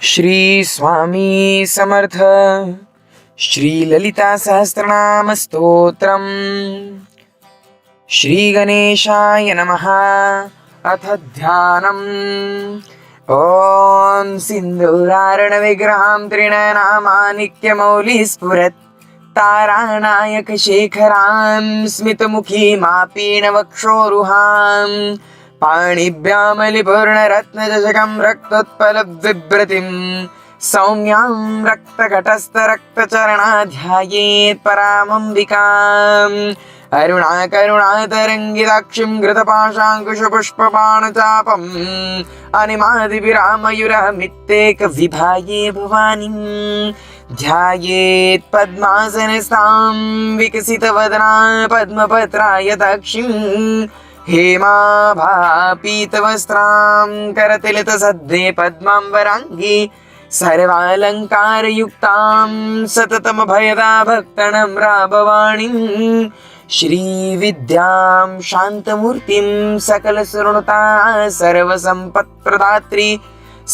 श्री स्वामी समर्थ. श्री ललिता सहस्रनाम स्तोत्रम. श्री गणेशाय नमः. अथ ध्यानम्. ओम सिंधुरारण विग्रहां त्रिनयनामानिक्यमौलि स्फुरत् तारानायक शेखरां स्मितमुखीमापीनवक्षोरुहां पाणिभ्यामलिपूर्णरत्नचषकं रक्तोत्पलबिभ्रतिं सौम्यां रक्तघटस्थरक्तचरणा ध्यायेत् परामम्बिकाम् अरुणाकरुणातरङ्गिताक्षिं घृतपाशाङ्कुशपुष्पबाणचापम् अनिमादिभिरामयुरहमित्येकविभाये भवानीं ध्यायेत् पद्मासनस्थां विकसितवदना पद्मपत्रायताक्षिं हेमाभापीतवस्त्रां करतिलतसद्दे पद्माम्बराङ्गी सर्वालङ्कारयुक्तां सततमभयदा भक्तनम्राभवाणीं श्रीविद्यां शान्तमूर्तिं सकलसृणुता सर्वसम्पत्प्रदात्री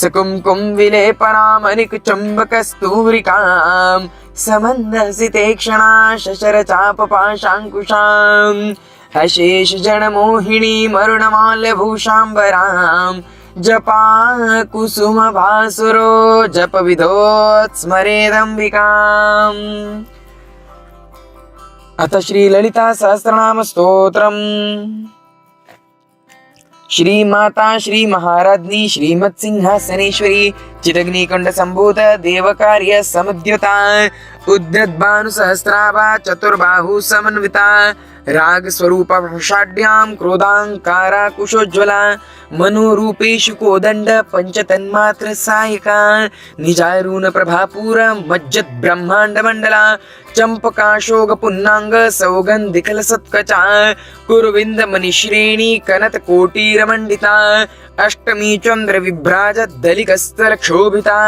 सकुङ्कुम विलेपनामनिकचुम्बकस्तूरिकां समन्दहसितेक्षणा शशरचापपाशाङ्कुशाम् अशेषजनमोहिनीमरुणमाल्यभूषाम्बरां जपाकुसुमभासुरो जपविधोत्स्मरेदम्बिकाम्. अथ श्री ललिता सहस्रनाम स्तोत्रम्. श्री माता श्री महाराज्ञी श्रीमत्सिंहासनेश्वरी चिदग्निकुंड संभूत देवकार्य समुद्यता उद्यद्भानु सहस्राभा चतुर्बाहु समन्विता राग स्वरूप षाढ्यां क्रोधांकारा कुशोज्वला मनोरूपेषु कोदंड पंचतन्मात्र सायिका निजारून प्रभापूर मज्जत ब्रह्मांड मंडला चंपकाशोक पुन्नांग सौगंधिकल सत्कचा कुरुविंद मणिश्रेणी कनत कोटीरमंडिता अष्टमी चंद्र विभ्राज दलिकस्थल क्षोभिता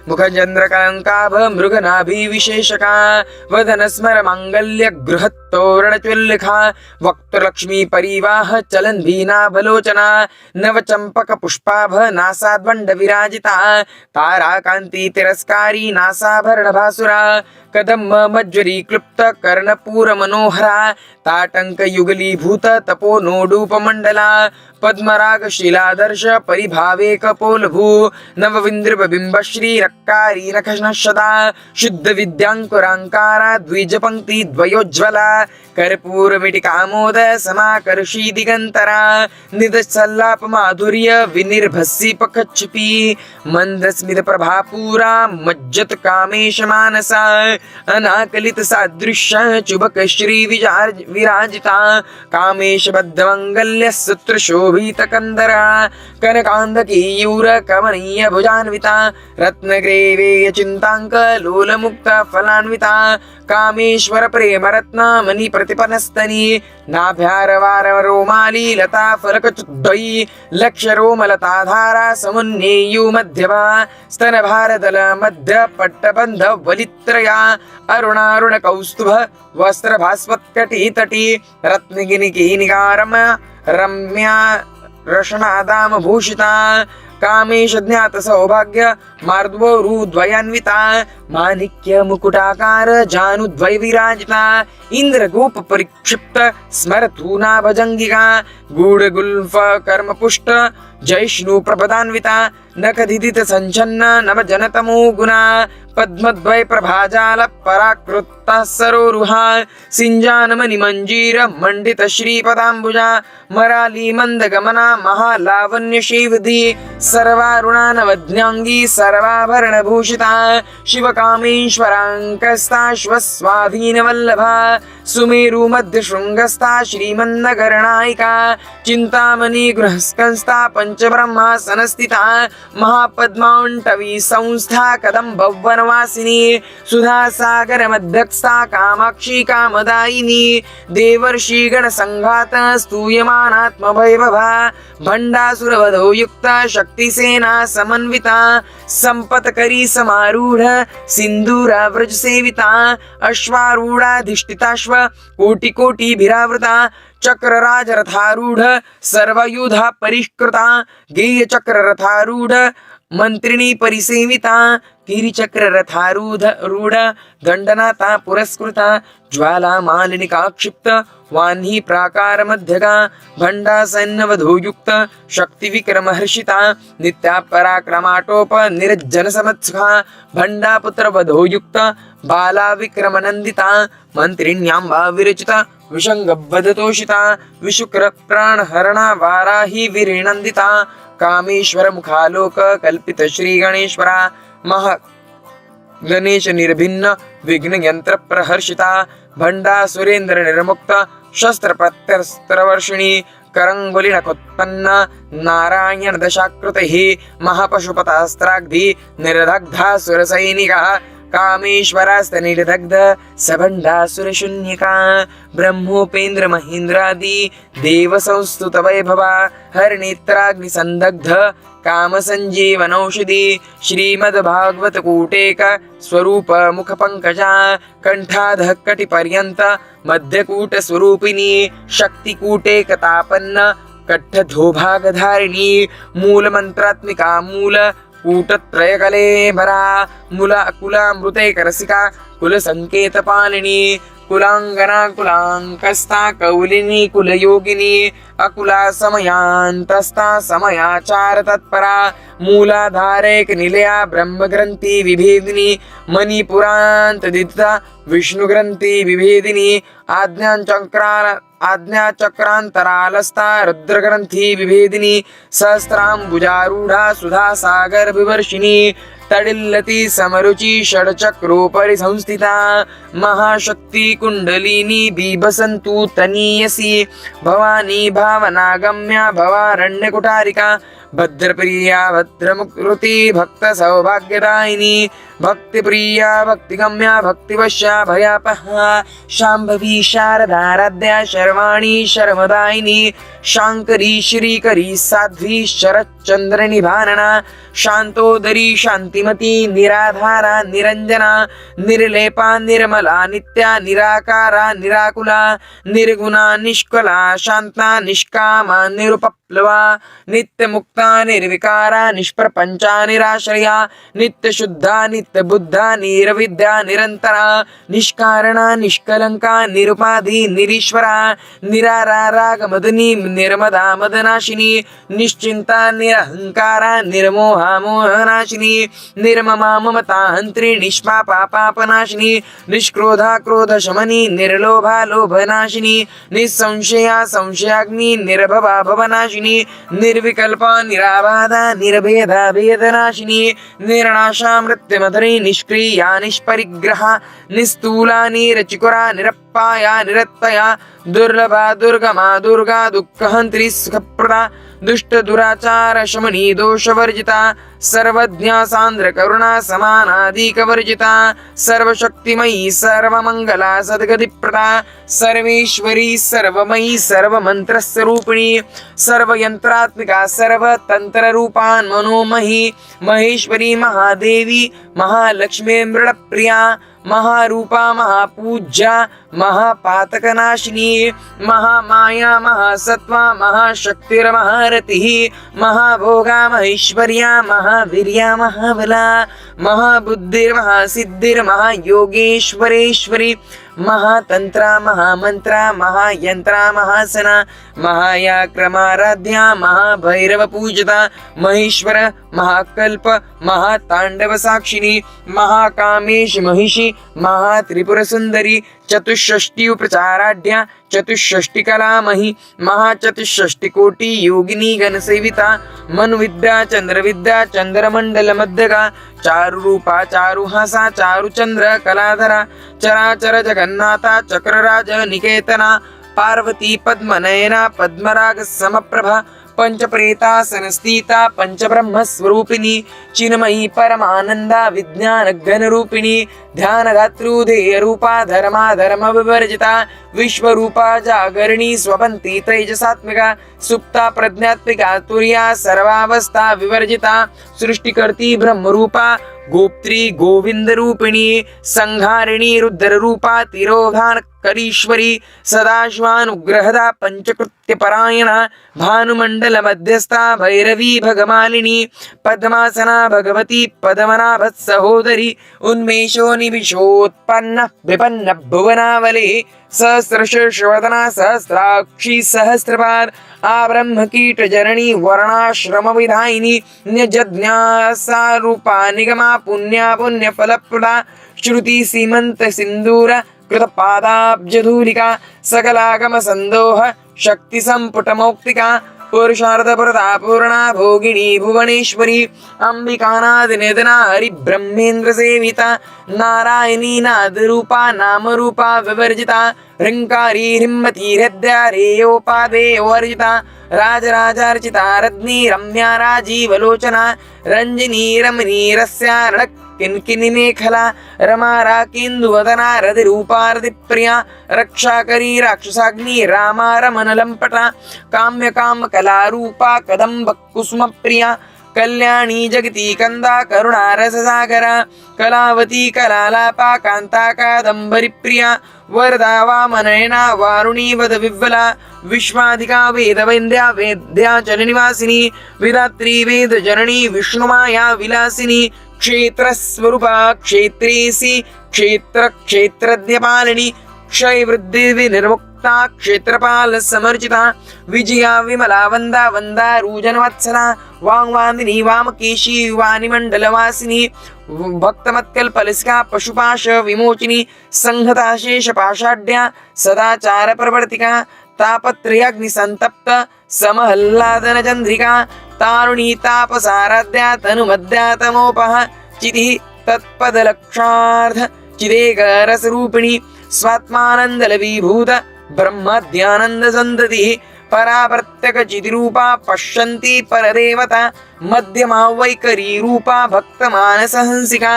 मुखचंद्रकलंकाभ मृगनाभि विशेषका वदन स्मर मांगल्य गृहत्तोरण चुल्लिखा वक्त्रलक्ष्मी परिवाह चलन भीना बलोचना नव चंपक पुष्पाभ नासाद्वंड विराजिता ताराकांति तिरस्कारी नासाभरण भासुरा कदम्ब मज्जरी क्लुप्त कर्णपूर मनोहरा ताटंक युगलीभूत तपो नोडूप मंडला पद्मराग शिलादर्श परिभावे कपोलभू नवविंद्रब बिंब श्री रक्कारी नखनशदा शुद्ध विद्यांकुरांकारा द्विज पंक्ति द्वयोज्वला कर्पूर मिटिकामोद समाकर्षी दिगंतरा निदसल्लाप माधुर्य विनिर्भसी पकच्छिपी मंदस्मित प्रभापूरा मज्जत कामेश मानसा अनाकलित सादृश्य चुबक श्री विराजिता कामेश बद्ध मंगल्य सूत्र शोभित कंदरा कनकांदकीयूर कमनीय भुजान्विता रत्नग्रेवेय चिंतांक लोल मुक्त फलान्विता कामेश्वर प्रेम रत्न मणि प्रतिपनस्तनी नाभ्यारवार रोमाली लता फलक चुद्दयी लक्ष रोमलता धारा समुन्नेयु मध्यभा स्तन भारदल मध्य पट्टबंध वलित्रया अरुणारुण कौस्तुभ वस्त्र भास्वत्कटी तटी रत्नगिनिकी निगारम रम्या रशनादाम भूषिता कामेश ज्ञात सौभाग्य मार्द्वरूद्वयान्विता माणिक्य मुकुटाकार जानुद्वय विराजिता इंद्र गोप परिक्षिप्त स्मरतूना भजंगिका गूढ़ गुल्फ कर्म पुष्ट जैष्णु प्रपदान्विता नखदिदित संचन्न नव जनतमो गुणा पद्मद्वय प्रभाजाल पराकृता सरोरुहा सिंजानमणि मंजीर मंडित श्रीपदाम्बुजा मराली मंद गमना महालावण्य शिवधि सर्वारुणा नवज्ञांगी सर्वाभरण भूषिता शिवकामेश्वरांकस्ताश्वस्वाधीन वल्लभा सुमेरु मध्य शृंगस्था श्रीमन्नगरनायिका चिंतामणि गृहस्कंस्था पंचब्रह्मासनस्थिता महापद्मांटवी संस्था कदम्ब वनवासिनी सुधा सागर मध्यस्था कामाक्षी कामदायिनी देवर्षि गण संघात स्तूयमानात्म वैभवा भंडासुरवधो युक्ता शक्तिसेना समन्विता संपत्करी समारूढ़ सिंधूरा व्रज सेविता अश्वारूढ़ाधिष्ठिताश्व कोटि कोटि भिरावृता चक्रराज रथारूढ़ सर्वयुधा परिष्कृता गेय चक्र रथारूढ़ मंत्रिणी परिसेविता गिरिचक्ररथारूढ रूढ दंडनाथा पुरस्कृता ज्वाला मालिनिका क्षिप्त वान्ही प्राकार मध्यगा भंडासन्नवधोयुक्त शक्ति विक्रमहर्षिता नित्या पराक्रमाटोप निर्जन समत्सुखा भंडापुत्र वधोयुक्त बाला विक्रमनंदिता मंत्रिण्याम्बा विरचिता विषंगवदतोषिता विशुक्र प्राणहरणा वाराही विरिनंदिता कामेश्वर मुखालोक कल्पित श्री गणेश्वरा महा गणेश निर्भिन्न विघ्न यंत्र प्रहर्षिता भंडा सुरेंद्र निर्मुक्त शस्त्र प्रत्यस्त्रवर्षिणी करंगुली नकोत्पन्न नारायण दशाकृति महापशुपतास्त्राग्धि निर्दग्धा सुरसैनिका कामेश्वरास्तनिर्दग्ध सबंडासुरशून्यका ब्रह्मोपेन्द्र महेन्द्रादि देव संस्तुत वैभवा हरनेत्राग्निसंदग्ध काम संजीवनौषधि श्रीमद्भागवत कूटेक स्वरूप मुख पंकजा कंठाध कटि पर्यंत मध्यकूट स्वरूपिणी शक्तिकूटेक तापन्न कट्ठधोभागधारिणी मूल मंत्रात्मिका मूल कूटत्रयकलेभरा कुलामृतैकरसिका कुलसंकेतपालिनी कुलांगना कुलांकस्ता कौलिनी कुलयोगिनी अकुला समयांतस्ता समयाचार तत्परा मूलाधारैक निलया ब्रह्मग्रंथि विभेदिनी मणिपुरांतदिता विष्णुग्रंथि विभेदिनी आज्ञाचक्रांतरालस्ता रुद्रग्रंथि विभेदिनी सहस्रांबुजारूढ़ा सुधा सागर विवर्षिणी तडिल्लति समरुचि षड्चक्रोपरि संस्थिता महाशक्ति कुंडलिनी बिभसन्तु तनीयसी भवानी भावनागम्या भवारण्यकुटारिका भद्रप्रिया भद्रमुकृति भक्त सौभाग्यदायिनी भक्तिप्रिया भक्तिगम्या भक्तिवश्या भयापहा शाम्भवी शारदाराध्या शर्वाणी शर्मदायिनी शांकरी श्रीकरी साध्वी शरच्चंद्र निभानना शांतोदरी शांतिमती निराधारा निरंजना निर्लेपा निर्मला नित्या निराकारा निराकुला निर्गुणा निष्कला शांता निष्कामा निरुपप्लवा नित्यमुक्ता निर्विकारा निष्प्रपंचा निराश्रया नित्यशुद्धा नित्यबुद्धा निरविद्या निरंतरा निष्कारणा निष्कलंका निरुपाधि निरीश्वरा निरारागमदनी निर्मदा मदनाशिनी निश्चिंता निरहंकारा निर्मोहा मोहनाशिनी निर्ममा ममता हंत्री निष्पापा पापनाशिनी निष्क्रोधा क्रोध शमनी निर्लोभा लोभनाशिनी निसंशया संशयाग्नि निर्भवा भवनाशिनी निर्विकल्पा निराबाधा निर्भेदा भेदनाशिनी निर्नाशा मृत्युमधुरी निष्क्रिया निष्परिग्रहा निस्तूला निरचिकुरा निरप्पाया निरत्तया दुर्लभा दुर्गमा दुर्गा दुःखहंत्री सुखप्रदा दुष्ट दुराचार शमनी दोषवर्जिता सर्वज्ञा सांद्र करुणा समानाधिक वर्जिता सर्वशक्तिमयी सर्वमंगला सद्गतिप्रदा सर्वेश्वरी सर्वमयी सर्वमंत्रस्वरूपिणी सर्वयंत्रात्मिका सर्वतंत्ररूपान् मनोमही महेश्वरी महादेवी महालक्ष्मी मृडप्रिया महारूपा महापूज्या महापातकनाशिनी महामाया महासत्वा महाशक्तिर्महारतिः महाभोगा महेश्वर्या महावीर्या महाबला महाबुद्धिर्महासिद्धिर्महायोगेश्वरेश्वरी महातंत्रा महामंत्रा महायंत्रा महासना महायाक्रमाराध्या महाभैरव पूजिता महेश्वर महाकल्प महातांडव साक्षिणी महाकामेश महिषी महात्रिपुरसुंदरी चतुष्षष्टि उपचाराढ्या चतुष्षष्टि कलामही महाचतुष्षष्टिकोटि योगिनी गणसेविता मनुविद्या चंद्रविद्या चंद्रमंडल मध्यगा चारुरूपा चारुहासा चारुचंद्र कलाधरा चराचर जगन्नाथा चक्रराज निकेतना पार्वती पद्मनयना पद्मराग समप्रभा पंचप्रेतासन स्थिता पंचब्रह्म स्वरूपिणी चिन्मयी परमानंदा विज्ञान घन रूपिणी ध्यानधातृदेय रूपा धर्मा धर्म विवर्जिता विश्वरूपा जागरणी स्वपंती तेजसात्मिका सुप्ता प्रज्ञात्मिका तुर्या सर्वावस्था विवर्जिता सृष्टिकर्ती ब्रह्मरूपा गोप्त्री गोविंद रूपिणी संहारिणी रुद्र रूपा तिरोधान करीश्वरी सदाशिवानुग्रहदा पंचकृत्यपरायणा भानुमण्डल मध्यस्था भैरवी भगमालिनी पद्मासना भगवती पद्मनाभसहोदरी उन्मेषो निविशोत्पन्न विपन्न भुवनावली सहस्रशीर्षवदना सहस्राक्षी सहस्रपाद आब्रह्मकीटजननी वर्णाश्रमविधायिनी न्यजज्ञासारूपा निगमा पुण्या पुण्यफलप्रदा श्रुति सीमंत सिंदूर कृतपादाब्जधूलिका सकलागम संदोह शक्ति संपुटमौक्तिका पुरुषार्थप्रदा पूर्णा भोगिनी भुवनेश्वरी अंबिकानादिनिधना हरिब्रह्मेन्द्र सेविता नारायणी नादरूपा नामरूपा विवर्जिता ह्रींकारी ह्रीमती हृदयारेयोपादेयोवर्जिता राजराजार्चिता रत्नी रम्या राजीवलोचना रंजिनी रमणी रस्यारणक किन्किनी मेखला रमा राकेन्दुवदना रतिरूपा रतिप्रिया रक्षाकरी राक्षसाग्नि रामा रमणलम्पटा काम्य काम कलारूपा कदम्ब कुसुमप्रिया कल्याणी जगती कंदा करुणा रससागरा कलावती कलालापा कांता कादंबरी प्रिया वरदा वामनयना वारुणी वद विव्वला विश्वाधिका वेदवैन्द्या वेद्या चलनिवासिनी विधात्री वेद जननी विष्णुमाया विलासिनी क्षेत्रस्वरूपा क्षेत्रेसी क्षेत्र क्षेत्रज्ञपालिनी क्षय वृद्धि विनिर्मुक्ता क्षेत्रपाल समर्जिता विजया विमला वंदा वंदा रूजनवत्सला वांगवादिनी वामकेशी वानिमंडलवासिनी भक्तमत्कल्पलसिका पशुपाश विमोचिनी संहता शेष पाषाढ्या सदाचार प्रवर्तिका तापत्रयाग्निसंतप्त समहल्लादन चंद्रिका तारुणी तापसाराध्या तनुमध्या तमोपः चिति तत्पदलक्षार्थ चिदेकरसरूपिणी स्वात्मानन्दलवीभूत ब्रह्मध्यानन्द सन्ततिः परावर्त्यक चितिरूपा पश्यन्ति परदेवता मध्यमा वैकरी रूपा भक्तमानसहंसिका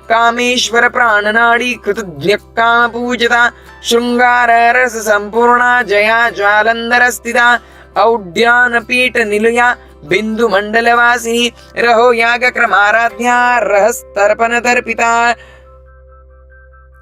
कामेश्वर प्राणनाडी कृतज्ञकाम पूजिता शृंगार रस संपूर्णा जया ज्वालंधर स्थिता औड्यानपीठ निलया बिंदु मंडलवासिनी रहो याग क्रमाराध्या रहस्तर्पण तर्पिता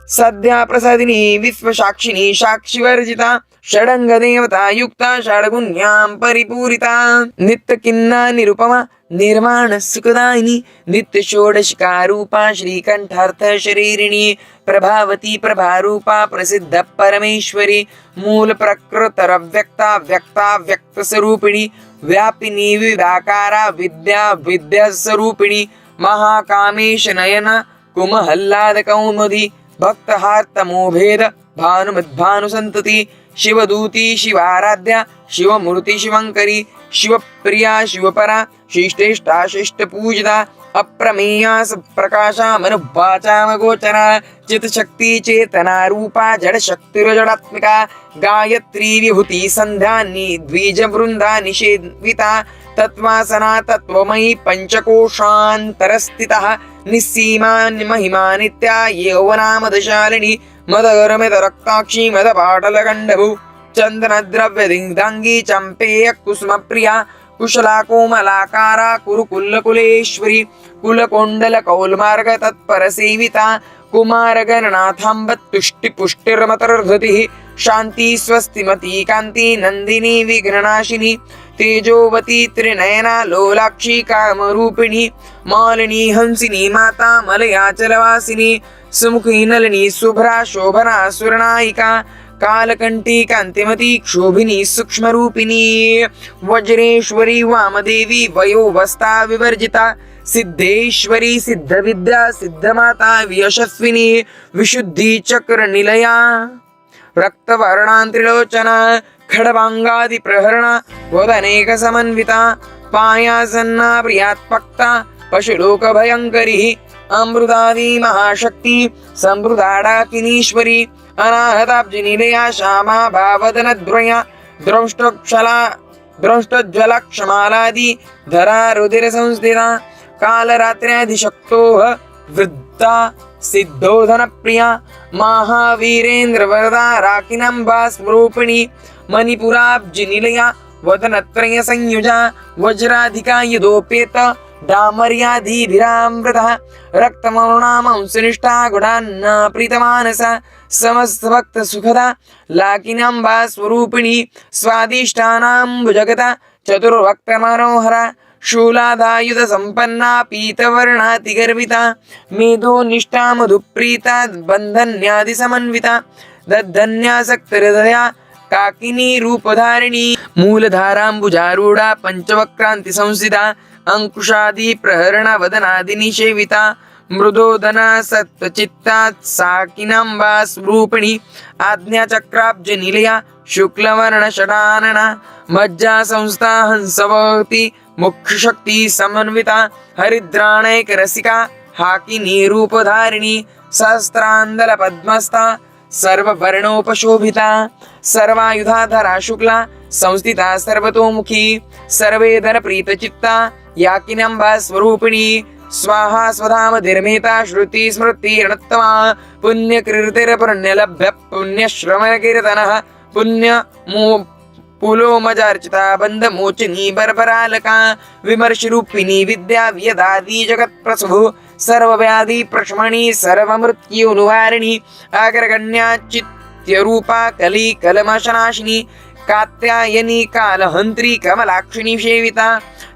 सद्या प्रसादिनी विश्वसाक्षिणी साक्षिवर्जिता षडंग देवता युक्ता षड्गुण्यां परिपूरिता नित्य किन्ना निरुपमा निर्माण सुखदायिनी नित्य षोडशिका रूपा श्रीकंठार्थ शरीरिणी प्रभावती प्रभारूपा प्रसिद्ध परमेश्वरी मूल प्रकृतर व्यक्ता व्यक्ता व्यक्त स्वरूपिणी व्यापिनी विदाकारा विद्या विद्या स्वरूपिणी महाकामेश नयना कुमहल्लाद कौमुदी भक्तहार्तमोभेद भानुमद्भानुसन्तति शिवदूती शिवाराध्या शिवमूर्ति शिवंकरी शिवप्रिया शिवपरा शिष्टेष्टा शिष्टपूजिता अप्रमेया प्रकाशा मनुवाचामगोचरा चित्शक्ति चेतना रूपा जड़ शक्तिरजडात्मिका गायत्री विभूति संध्यानि द्विज वृंदा निषेविता तत्वासना तत्वमयी पंचकोशान्तरस्थितः निस्सीमा महिमा नित्या यौवनामदशालिनी मदगरमित रक्ताक्षी मदपाटलगण्डभू चन्दनद्रव्यदिङ्दाङ्गी चम्पेय कुसुमप्रिया कुशला कोमलाकारा कुरुकुल्लकुलेश्वरी कुलकोण्डल कौलमार्ग तत्परसेविता कुमारगणनाथाम्ब तुष्टिपुष्टिर्मतर्धतिः शान्ति स्वस्तिमती कान्ति नन्दिनी विघ्ननाशिनी तेजोवती त्रिनयना लोलाक्षी कामरूपिणी मालिनी हंसिनी माता मलयाचलवासिनी सुमुखी नलिनी शुभ्रा शोभना सुरनायिका कालकंठी कांतिमती क्षोभिनी सूक्ष्मरूपिणी वज्रेश्वरी वामदेवी वयोवस्था विवर्जिता सिद्धेश्वरी सिद्धविद्या सिद्धमाता यशस्विनी विशुद्धि चक्र निलया रक्तवर्णांत्रिलोचना खडवांगादि प्रहरणा वदनेक समन्विता पायासन्ना प्रियात्पक्ता पशुलोक भयंकरी अमृतादि महाशक्ति संभृताडाकिनीश्वरी अनाहताब्जनिलया श्यामा भावदनद्वया द्रष्टज्वलक्षमालादि धरा रुधिर संस्थिता कालरात्र्याधिशक्तोः वृद्धा सिद्धोधन प्रिया महावीरेन्द्र वरदा राकिनंबा स्वरूपिणी मणिपुराब्जनिलया वदनत्रय संयुजा वज्राधिका यदोपेत डामर्यादिभिरामृतः रक्तमौणामांसनिष्ठा गुणान्ना प्रीतमानसा समस्तभक्तसुखदा लाकिनाम्बा स्वरूपिणी स्वादिष्टानां भुजगता चतुर्वक्त्रमनोहरा शूलादायुधसम्पन्ना पीतवर्णातिगर्विता मेधोनिष्ठा मधुप्रीता बन्धन्यादिसमन्विता दद्धन्यासक्तहृदया काकिनी रूपधारिणी मूलधाराम्बुजारूढा पञ्चवक्रान्ति संस्थिता अंकुशादि प्रहरण वदनादिनी सेविता मृदोदना सत्वचित्ता साकिनाम्बा स्वरूपिणी आज्ञाचक्राब्ज निलया शुक्लवर्ण षडानना मज्जा संस्था हंसवती मुख्यशक्ति समन्विता हरिद्राणैक रसिका हाकिनी रूपधारिणी सहस्रांदल पद्मस्था सर्ववर्णोपशोभिता सर्वायुधाधरा शुक्ला संस्थिता सर्वतोमुखी सर्वेधर प्रीतचित्ता याकिनाम्बा स्वरूपिणी स्वाहा स्वधाम धीर्मेता श्रुति स्मृति रणत्तमा पुण्यकृतिर्पुण्यलभ्य पुण्यश्रवणकीर्तनः पुण्य पुलोमजार्चिता बन्धमोचनी बर्बरालका विमर्शरूपिणी विद्या व्यदादि जगत्प्रसभु सर्वव्याधि प्रशमनी सर्वमृत्युनिवारिणी अग्रगण्या चित्यरूपा कली कलमशनाशिनी कात्यायनी कालहन्त्री कमलाक्षिणी सेविता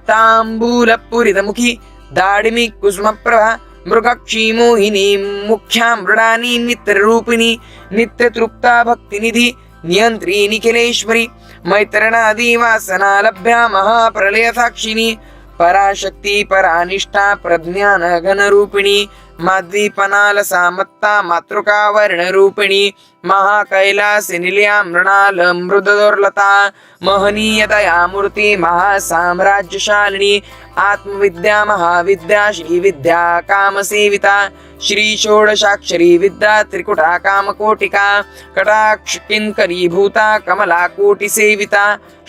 ताम्बूलपूरितमुखी दाडिमी कुसुमप्रभा मृगक्षी मोहिनी मुख्या मृडानी नित्यरूपिणी नित्यतृप्ता भक्तिनिधि नियंत्री निखिलेश्वरी मैत्रणादि वासना लभ्या महाप्रलय साक्षिणी पराशक्ति परानिष्ठा प्रज्ञान घनरूपिणी माद्वीपनालसा मत्ता मातृका वर्णरूपिणी महाकैलास निलया मृणाल मृदुर्लता महनीयतया मूर्ति महासाम्राज्यशालिनी आत्मविद्या महाविद्या श्रीविद्या कामसेविता श्री षोडशाक्षरी विद्या त्रिकुटा कामकोटिका कटाक्ष किंकरीभूता कमला कोटि सेविता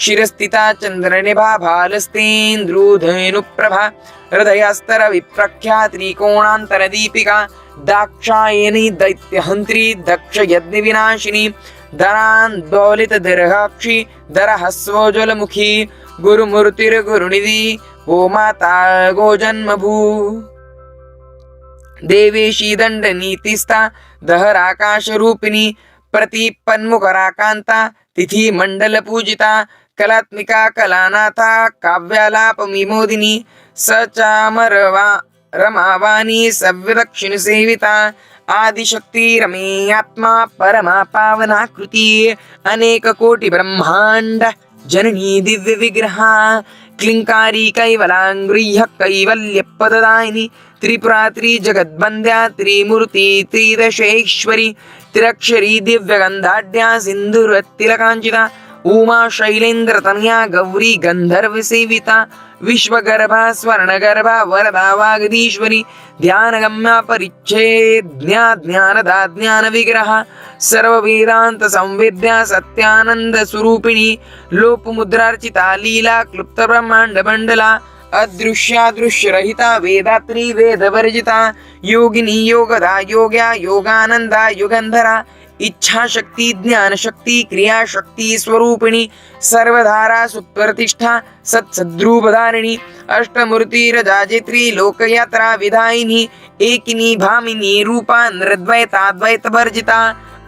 शिरस्थिता चंद्रनिभा भालस्तेन्द्रुधेनुप्रभा हृदयस्तर विप्रख्या त्रिकोणांतर दीपिका दाक्षायनी दैत्यहंत्री दक्ष यज्ञ विनाशिनी धरान्दोलित दीर्घाक्षी दरहस्वज्वलमुखी गुरुमूर्तिर्गुरुनिधि गोमाता गोजन्मभू देवेशी दंडनीतिस्था दहराकाशरूपिणी प्रतिपन्मुखराकांता तिथि मंडल पूजिता कलात्मिका कलानाथा काव्यालापविमोदिनी सचामरवा रमावाणी सव्यदक्षिण सेविता आदिशक्ति रमेयात्मा परमा पावनाकृति अनेक कोटि ब्रह्मांड जननी दिव्य विग्रहा क्लिंकारी कैवलांगृह्य कैवल्य पददायिनी त्रिपुरा त्रिजगद्वन्द्या त्रिमूर्ति त्रिदशेश्वरी त्रिक्षरी दिव्यगंधाढ्या सिंधुरतिलकांचिता उमा शैलेन्द्र तनया गौरी गंधर्व सेविता विश्वगर्भा स्वर्णगर्भा वरदा वागदीश्वरी ध्यानगम्या परिच्छेद्या ज्ञानदा ज्ञान विग्रह सर्व वेदांत संवेद्या सत्यानंद स्वरूपिणी लोपमुद्रार्चिता लीला क्लुप्त ब्रह्मांड मंडला अदृश्यादृश्य रहिता वेदात्री वेदवर्जिता योगिनी योगदा योग्या योगानंदा युगंधरा इच्छा शक्ति ज्ञान शक्ति क्रिया शक्ति स्वरूपिणी सर्वधारा सुप्रतिष्ठा सत्सद्रूपधारिणी अष्टमूर्ति रजाजित्री लोकयात्रा विधायिनी एकिनी भामिनी रूपा नृद्वैताद्वैत वर्जिता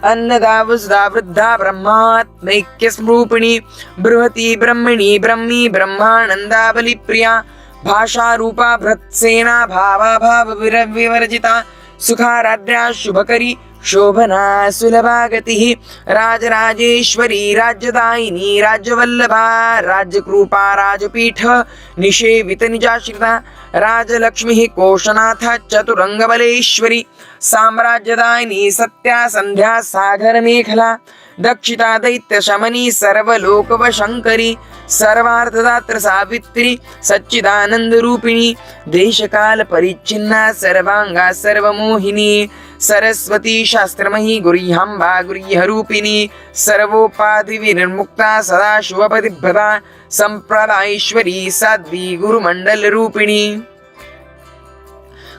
अन्नदा वसुधा वृद्धा ब्रह्मात्मैक्य स्वरूपिणी बृहति ब्रह्मणि ब्रह्मी ब्रह्मानंदा बलिप्रिया भाषा रूपा भृत्सेना भावा भाव विवर्जिता सुखाराध्या शुभकरी शोभना सुलभा गतिः राजराजेश्वरी राज्यदायिनी राज्यवल्लभा राज्यकृपा राजपीठ निषेवित निजाश्रिता राजलक्ष्मी कोशनाथ चतुरंगबलेश्वरी साम्राज्यदायिनी सत्या संध्या सागर मेखला दक्षिता दैत्य शमनी सर्वलोकवशंकरी सर्वार्थदात्र सावित्री सच्चिदानंद रूपिणी देशकाल परिच्छिन्ना सर्वांगा सर्वमोहिनी सरस्वती शास्त्रमयी गुह्यांबा गुह्यरूपिणी सर्वोपाधि विनिर्मुक्ता सदा शुभपतिभ्रता संप्रदायेश्वरी साध्वी गुरुमंडल रूपिणी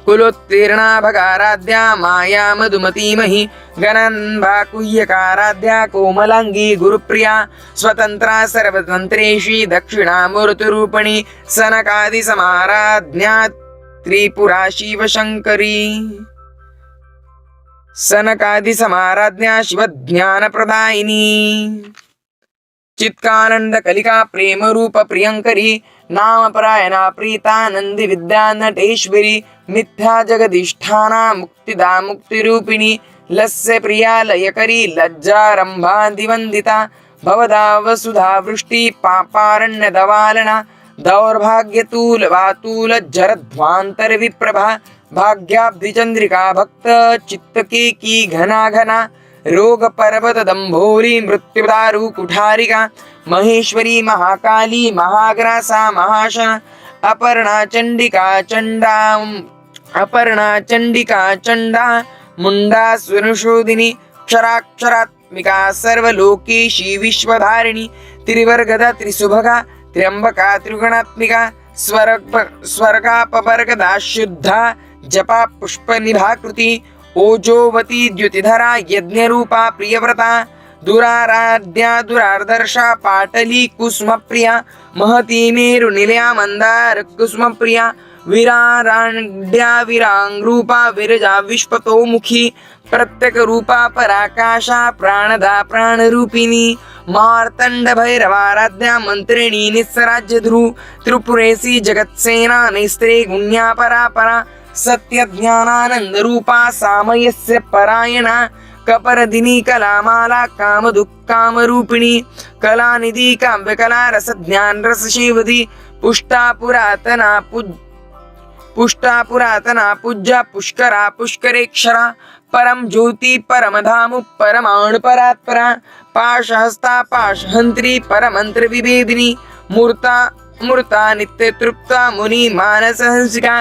कुलोत्तीर्णा भगाराध्या माया मधुमतीमहि गणान्भाकुह्यकाराध्या कोमलांगी गुरुप्रिया स्वतंत्रा सर्वतंत्रेशी दक्षिणामूर्तिरूपिणी सनकादि समाराध्या त्रिपुरा शिवशंकरी सनकादि समाराध्या शिवज्ञानप्रदायिनी चित्कानंद कलिका प्रेम रूप प्रियंकरी नाम परायणा प्रीतानंदी विद्या नटेश्वरी मिथ्या जगदिष्ठाना मुक्तिदा मुक्तिरूपिणी लस्य प्रिया लयकरी लज्जारंभा दिवंदिता भवदा वसुधा वृष्टि पापारण्य दवालना दौर्भाग्यतूल वातूल जरध्वांतर विप्रभा भाग्याब्धि चंद्रिका भक्त चित्तके की घना घना रोग पर्वत दंभोरी मृत्युदारु कुठारिका महेश्वरी महाकाली महाग्रासा महाशना अपर्णा चंडिका चंडा मुंडा स्वनुशोदिनी क्षराक्षरात्मिका सर्वलोकेशी विश्वधारिणी त्रिवर्गदा त्रिसुभगा त्र्यंबका त्रिगुणात्मिका स्वर्गापवर्गदा शुद्धा जपा पुष्पनिभाकृति ओजोवती द्युतिधरा यज्ञरूपा प्रियव्रता दुराराध्या दुरार्दर्शा पाटली कुसुमप्रिया महती मेरुनिलया मंदार कुसुमप्रिया विराराड्या विरांगरूपा विरजा विश्वतोमुखी प्रत्यक रूपा पराकाशा प्राणदा प्राणरूपिणी मार्तंड भैरवाराध्या मंत्रिणी निस्सराज्यध्रु त्रिपुरेसी जगत्सेना नैस्त्रे गुण्या परापरा सत्य ज्ञानानंद रूपा सामयस्य परायणा कपरदिनी कलामाला काम दुःखाम रूपिणी कलानिधि काव्यकला रस ज्ञान रस शिवदी पुष्टा पुरातना पूज्या पुष्करा पुष्करेक्षरा परम ज्योति परमधामु परमाणु परात्परा पाशहस्ता पाशहंत्री परमंत्र विभेदिनी मूर्ता नित्य तृप्ता मुनि मानस हंसिका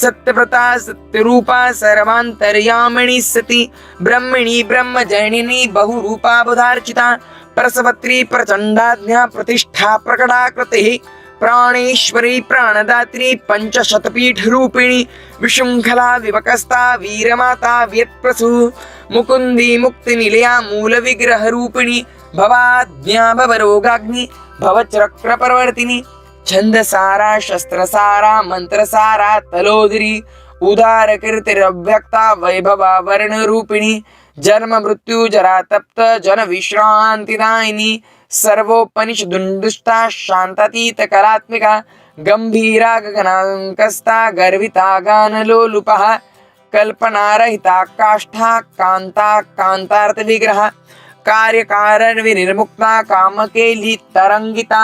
सत्यव्रता सत्यरूपा सर्वांतर्यामिणी सती ब्रह्मिणी ब्रह्मजननी बहुरूपा बुधार्चिता प्रसवत्री प्रचंडाज्ञा प्रतिष्ठा प्रकटाकृतिः प्राणेश्वरी प्राणदात्री पंचशतपीठ रूपिणी विशृंखला विवकस्ता वीरमाता व्यत्प्रसु मुकुंदी मुक्तिनिलया मूल विग्रह रूपिणी भवाज्ञा भवरोगाग्नि भवचक्र प्रवर्तिनी छंदसारा शस्त्रसारा मंत्रसारा तलोदरी उदार कीर्तिरव्यक्ता वैभवा वर्ण रूपिणी जन्म मृत्यु जरा तप्त जन विश्रांतिदायिनी सर्वोपनिषदुष्टा शांतातीत कलात्मिका गंभीरा गगनांकस्ता गर्विता गानलोलुपः कल्पनारहिता काष्ठा कांता कांतार्थ विग्रह कार्यकारण विनिर्मुक्ता कामकेली तरंगिता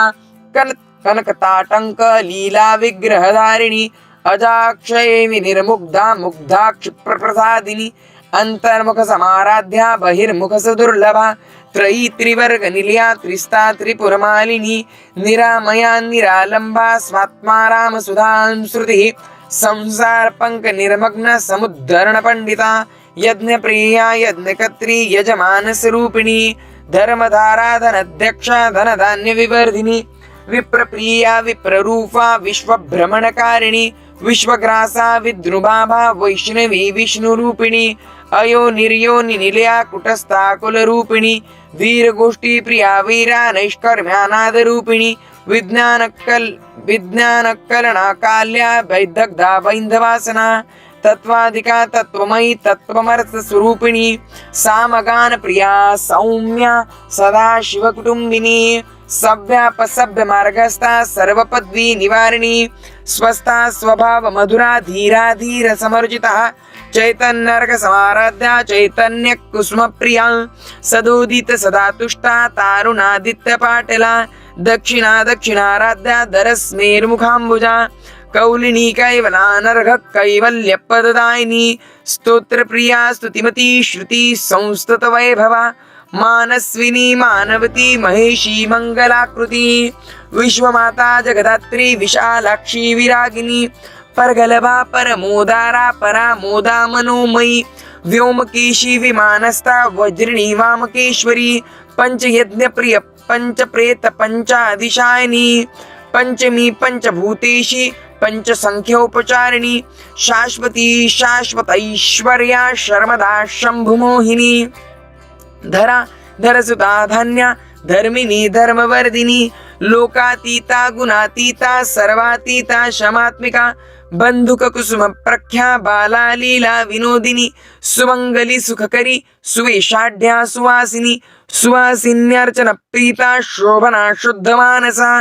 कनकताटंक लीला विग्रहधारिणी अजाक्षये विनिर्मुग्धा मुग्धा क्षिप्रप्रसादिनी अंतर्मुख समाराध्या बहिर्मुख सदुर्लभा त्रयी त्रिवर्ग निलया त्रिस्ता त्रिपुरमालिनी निरामया निरालंबा स्वात्मा राम सुधांश्रुतिः संसार पंक निर्मग्न समुद्धरण पंडिता यज्ञ प्रिया यज्ञकत्री यजमान स्वरूपिणी धर्मधारा धनाध्यक्षा धनधान्य विवर्धिनी विप्रप्रिया विप्ररूपा विश्वभ्रमणकारिणी विश्वग्रासा विद्रुबाभा वैष्णवी विष्णुरूपिणी अयो निर्योनि निलया कुटस्था कुलरूपिणी वीरगोष्ठी प्रिया वीरा नैष्कर्म्यानादरूपिणी विज्ञानकलना काल्या वैदग्धा वैन्धवासना तत्वाधिका तत्वमयी तत्वमर्थ स्वरूपिणी सामगान प्रिया सौम्या सदा शिव कुटुंबिनी सभ्यापसभ्य मार्गस्था सर्वपदवी निवारिणी स्वस्था स्वभाव मधुरा धीरा धीर समर्जिता चैतन्यर्क समाराध्या चैतन्य कुसुम प्रिया सदोदित सदा तुष्टा तारुणादित्य पाटला दक्षिणाराध्या दरस्मेर्मुखाम्बुजा कौलिनी कैवलानर्घ कैवल्य पददायिनी स्तोत्र प्रिया स्तुतिमती श्रुति संस्तुत वैभवा मानस्विनी मानवती महेशी मंगलाकृति विश्वमाता जगदात्री विशालाक्षी विरागिनी परगलभा परमोदारा परामोदा मनोमयी व्योमकेशी विमानस्था वज्रिणी वामकेश्वरी पंचयज्ञ प्रिय पंचप्रेत पंचादिशायिनी पंचमी पंचभूतेशी पंचसंख्योपचारिणी शाश्वती शाश्वतैश्वर्या शर्मदा शंभुमोहिनी धरा धरसुता धन्या धर्मिणी धर्मवर्धिनी लोकातीता गुणातीता सर्वातीता शमात्मिका बंधुक कुसुम प्रख्या बाला लीला विनोदिनी सुमंगली सुखकरी सुवेशाढ्या सुवासिनी सुवासिन्यर्चन प्रीता शोभना शुद्ध मानसा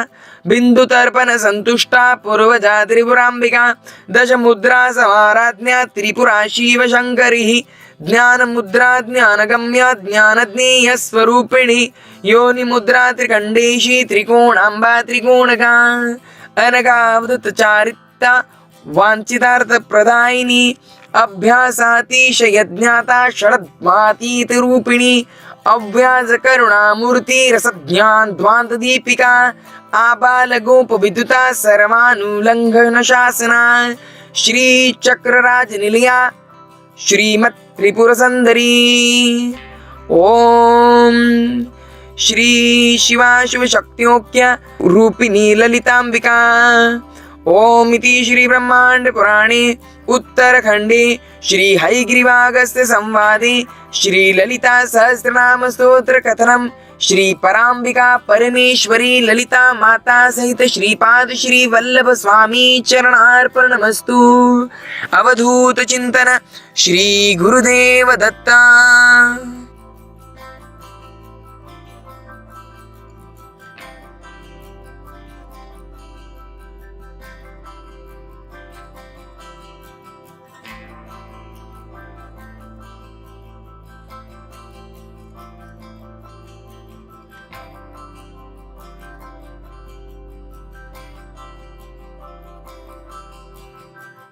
बिंदु तर्पण संतुष्टा पूर्वजा त्रिपुरांबिका दश मुद्रा समाराज्ञा त्रिपुरा शिव शंकरी ज्ञान मुद्रा ज्ञानगम्या ज्ञानज्ञेय स्वरूपिणी योनि मुद्रा त्रिकंडेशी त्रिकोणांबा त्रिकोणका अनगावधूत चारिता वांछितार्थ प्रदायिनी अभ्यासातिशय ज्ञाता षडद्मातीत रूपिणी अव्याज करुणामूर्ती रसज्ञान ध्वांत दीपिका आबाल गोप विद्युता सर्वानुलंघन शासना श्री चक्रराज निलया श्रीमत् त्रिपुर सुंदरी ओम श्री शिवा शिव शक्त्योक्य रूपिणी ललितांबिका ओम इति श्री ब्रह्मांड पुराणे उत्तरखंडे श्री हयग्रीवागस्त्य संवादे श्री ललिता सहस्रनाम स्तोत्र कथनम श्री परांबिका परमेश्वरी ललिता माता सहित श्रीपाद श्री वल्लभ स्वामी चरणार्पणमस्तु। अवधूत चिंतन श्री गुरुदेव दत्ता।